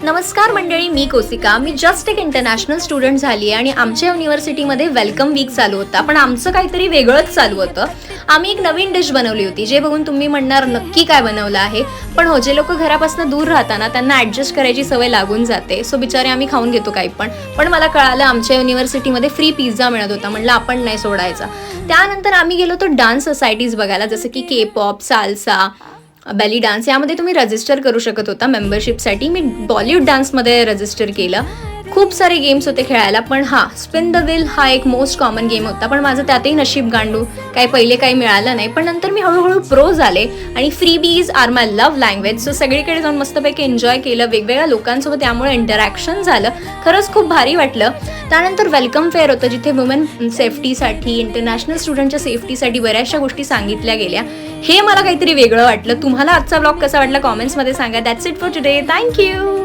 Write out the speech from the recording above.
नमस्कार मंडळी, मी कोसिका. मी जस्ट एक इंटरनॅशनल स्टुडंट झाली आहे आणि आमच्या युनिव्हर्सिटीमध्ये वेलकम वीक चालू होता. पण आमचं काहीतरी वेगळंच चालू होतं. आम्ही एक नवीन डिश बनवली होती, जे बघून तुम्ही म्हणणार नक्की काय बनवलं आहे. पण हो, जे लोक घरापासून दूर राहताना त्यांना ॲडजस्ट करायची सवय लागून जाते. सो बिचारे आम्ही खाऊन घेतो काही पण मला कळालं आमच्या युनिव्हर्सिटीमध्ये फ्री पिझ्झा मिळत होता. म्हणलं आपण नाही सोडायचा. त्यानंतर आम्ही गेलो तो डान्स सोसायटीज बघायला, जसं की के-पॉप, साल्सा, बेली डान्स. यामध्ये तुम्ही रजिस्टर करू शकत होता मेंबरशिपसाठी. मी बॉलिवूड डान्समध्ये रजिस्टर केलं. खूप सारे गेम्स होते खेळायला, पण स्पिन द व्हील हा एक मोस्ट कॉमन गेम होता. पण माझं त्यातही नशीब गांडू, पहिले काही मिळालं नाही. पण नंतर मी हळूहळू प्रो झाले आणि फ्रीबीज आर माय लव्ह लँग्वेज. सो सगळीकडे जाऊन मस्तपैकी एन्जॉय केलं, वेगवेगळ्या लोकांसोबत त्यामुळे इंटरॅक्शन झालं. खरंच खूप भारी वाटलं. त्यानंतर वेलकम फेअर होतं, जिथे वुमेन सेफ्टीसाठी, इंटरनॅशनल स्टुडंटच्या सेफ्टीसाठी बऱ्याचशा गोष्टी सांगितल्या गेल्या. हे मला काहीतरी वेगळं वाटलं. तुम्हाला आजचा ब्लॉग कसा वाटला कॉमेंट्समध्ये सांगा. That's it for today. Thank you.